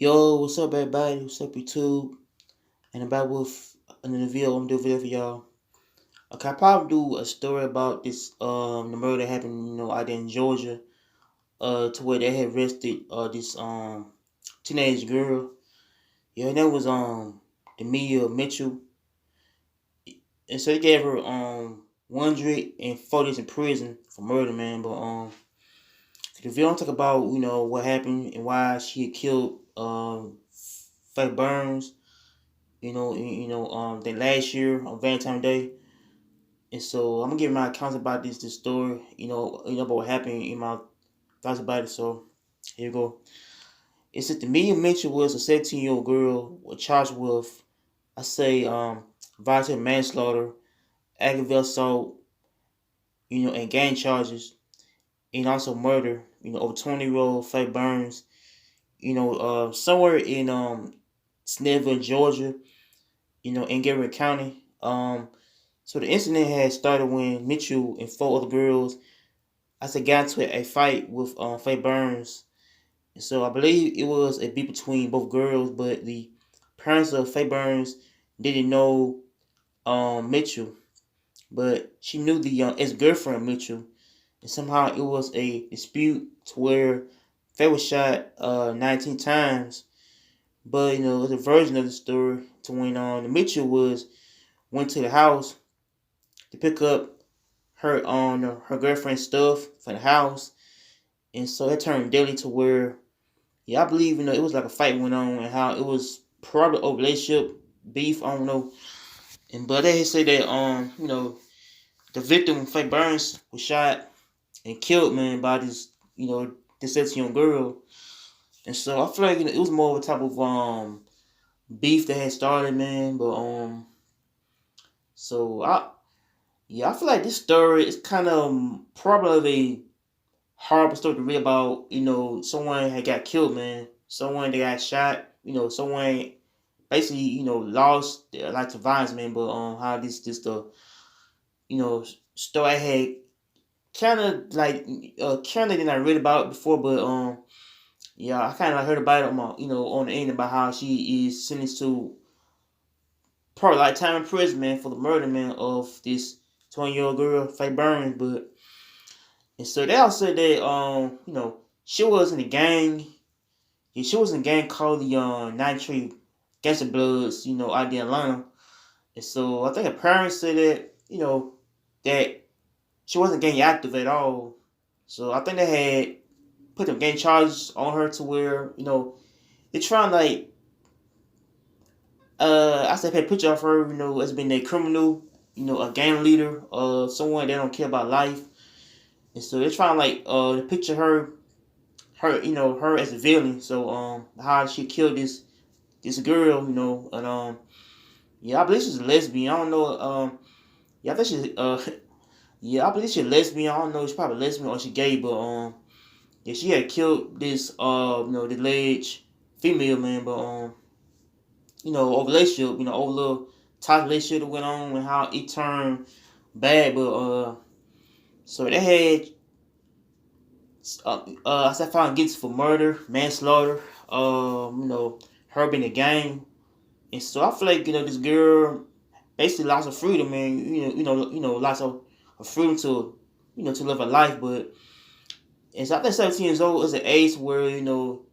Yo, what's up, everybody? What's up, YouTube? And I'm back with another video. I'm doing a video for y'all. Okay, I probably do a story about this the murder that happened, out there in Georgia. To where they had arrested this teenage girl. Yeah, and that was Damia Mitchell, and so they gave her 104 days in prison for murder, man. But the video don't talk about what happened and why she had killed Faith Burns. Then last year on Valentine's Day. And so I'm gonna give my accounts about this story, about what happened in my thoughts about it. So here you go. It said the media mentioned was a 17-year-old girl was charged with, I say, voluntary manslaughter, aggravated assault, and gang charges, and also murder. Over 20-year-old Faye Burns, somewhere in Snellville, Georgia, in Garrett County. So the incident had started when Mitchell and four other girls, I said, got into a fight with Faye Burns. And so I believe it was a beef between both girls, but the parents of Faye Burns didn't know Mitchell, but she knew the ex-girlfriend Mitchell, and somehow it was a dispute to where Faye was shot 19 times. But it was a version of the story to when Mitchell went to the house to pick up her girlfriend's stuff for the house, and so it turned deadly to where, yeah, I believe it was like a fight went on and how it was probably a relationship beef. I don't know, and but they say that the victim, Faye Burns, was shot and killed, man, by this 17-year-old girl, and so I feel like it was more of a type of beef that had started, man, but so I feel like this story is kind of probably a horrible story to read about. Someone had got killed, man. Someone that got shot. Someone basically, lost their life to violence, man. But how the story had kind of like kind of did not read about it before, but yeah, I kind of heard about it on my, on the end about how she is sentenced to probably lifetime in prison, man, for the murder, man, of this 20-year-old girl, Faye Burns. But and so they also said that she was in a gang. Yeah, she was in a gang called the 93 Gangster Bloods, out there in Atlanta. And so I think her parents said that, that she wasn't gang active at all. So I think they had put them gang charges on her to where, they're trying to like I said pay a picture of her, as being a criminal, a gang leader, someone that don't care about life. And so they're trying to picture her as a villain. So how she killed this girl, and yeah, I believe she's a lesbian. I don't know. Yeah, I think she's yeah, I believe she's a lesbian. I don't know, she's probably lesbian or she gay, but yeah, she had killed this the alleged female, man. But over relationship, over little toxic relationship that went on and how it turned bad. But so they had I said found guilty for murder, manslaughter, her being a gang. And so I feel like this girl basically lost her freedom, man. Lost her freedom to to live her life. But and so I think 17 years old is an age where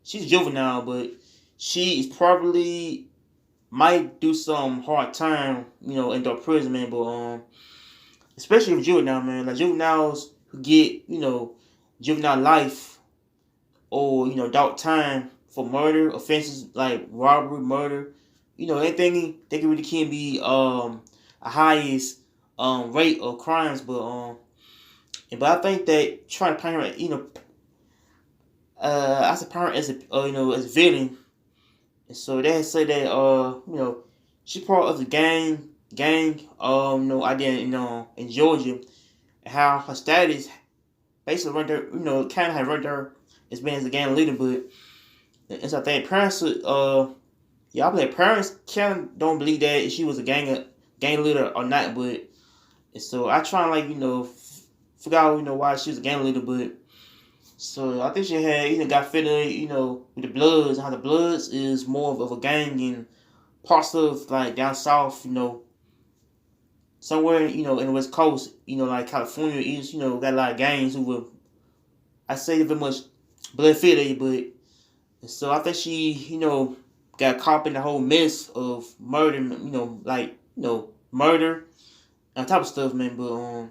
she's juvenile, but she is probably might do some hard time, in the prison, man. But especially if juvenile, man, like juveniles who get juvenile life or dark time for murder offenses like robbery, murder, anything they really can be a highest rate of crimes. But I think that trying to paint her, as a parent as a as a villain, and so they say that she part of the gang idea in Georgia, and how her status basically run her, kind of had run her as being as a gang leader. But and so I think parents yeah, I believe parents kind of don't believe that she was a gang leader or not. But and so I try and figure out why she was a gang leader. But So I think she had got fed up, with the Bloods, and how the Bloods is more of a gang in parts of like down south, somewhere, in the West Coast, like California is, got a lot of gangs who will, I say very much blood fed, but so I think she, got caught in the whole mess of murder, like, murder and type of stuff, man. But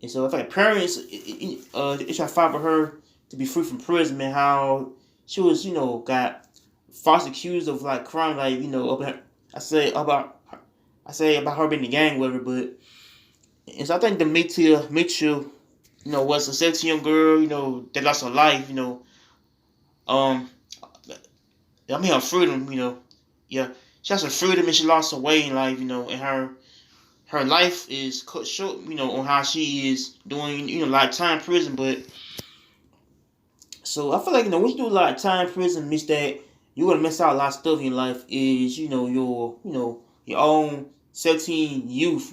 and so I think parents, they try to fight for her to be free from prison, man. How she was, got false accused of like crime, like, I say about her being the gang with her, but and so I think the Mitchell, was a 17-year-old girl, that lost her life, um, I mean her freedom, yeah, she lost her freedom and she lost her way in life, and her life is cut short, on how she is doing, lifetime prison. But so I feel like, when you do a lot of time prison, means that you're gonna miss out a lot of stuff in your life. Is your own 17 youth,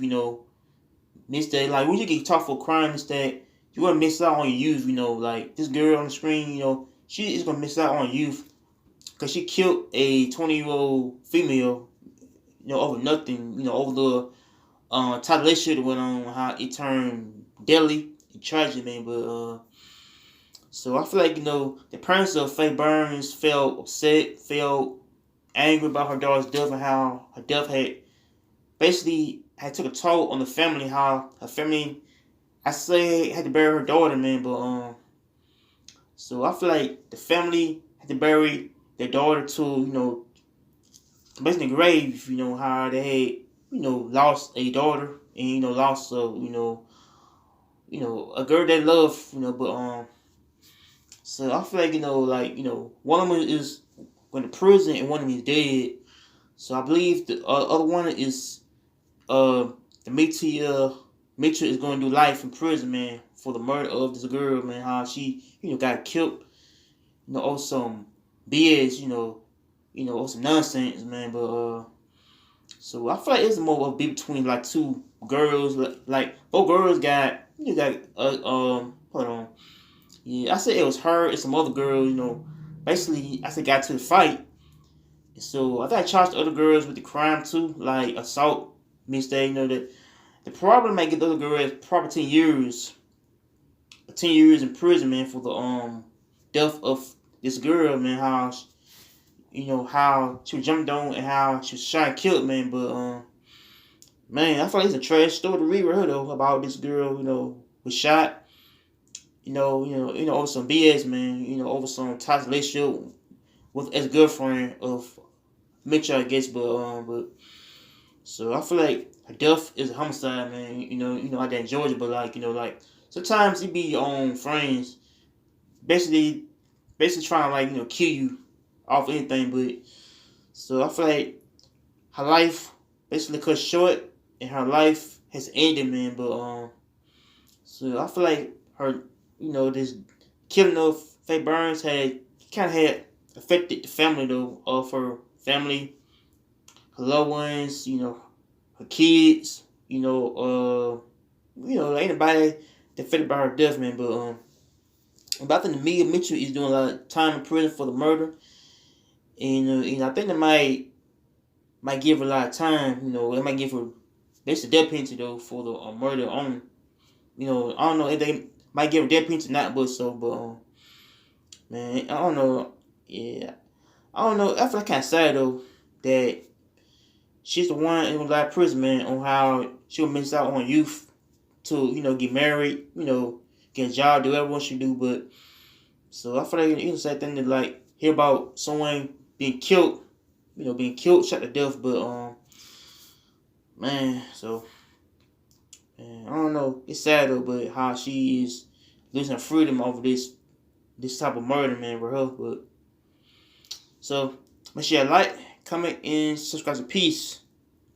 miss that. Like when you get taught for crime, is that you're gonna miss out on your youth. Like this girl on the screen, she is gonna miss out on youth because she killed a 20-year-old female, over nothing, over the type of relationship that went on, how it turned deadly and tragic, man. But so I feel like, the parents of Faye Burns felt upset, felt angry about her daughter's death and how her death had basically had took a toll on the family. How her family, I say, had to bury her daughter, man. But so I feel like the family had to bury their daughter to, basically the grave. How they had, lost a daughter and, lost a girl they love. But so I feel like, one of them is going to prison and one of them is dead. So I believe the other one is the Mitchell is going to do life in prison, man, for the murder of this girl, man. How she, got killed, over some BS, over some nonsense, man. But so I feel like it's more of a beef between like two girls, like both girls got, hold on. Yeah, I said it was her and some other girl, basically, I said got to the fight. So I think I charged the other girls with the crime too, like assault, mistake, that the problem might get the other girls probably 10 years in prison, man, for the death of this girl, man, how how she was jumped on and how she was shot and killed, man. But man, I feel like it's a trash story to read with her though, about this girl, was shot, over some BS, man, over some toxic relationship with ex girlfriend of Mitchell, I guess. But so I feel like her death is a homicide, man. Out there in Georgia, but like, like sometimes it be your own friends, basically, trying to like, kill you off anything. But so I feel like her life basically cut short, and her life has ended, man. But so I feel like her, this killing of Faye Burns had kind of had affected the family though, of her family, her loved ones, her kids, anybody that affected by her death, man. But I think the Mia Mitchell is doing a lot of time in prison for the murder, and I think they might give her a lot of time. They might give her basically death penalty though for the murder on. I don't know if they might give her death penalty or not, but man, I don't know. Yeah, I don't know. I feel like kind of sad though that she's the one in a lot of prison, man, on how she'll miss out on youth to, get married, get a job, do whatever she do. But so I feel like it's a sad thing to like hear about someone being killed, shot to death. But man, so man, I don't know. It's sad though, but how she is losing her freedom over this type of murder, man, for her. But so make sure you like, comment, and subscribe to Peace.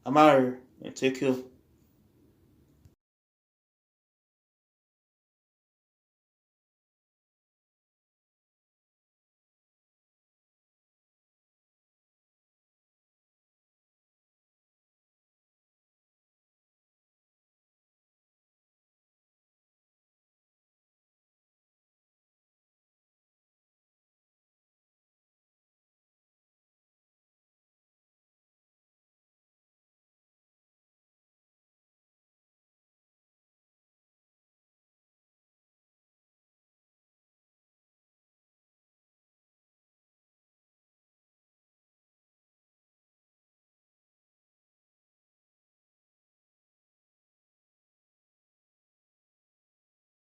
I'm out here, and take care.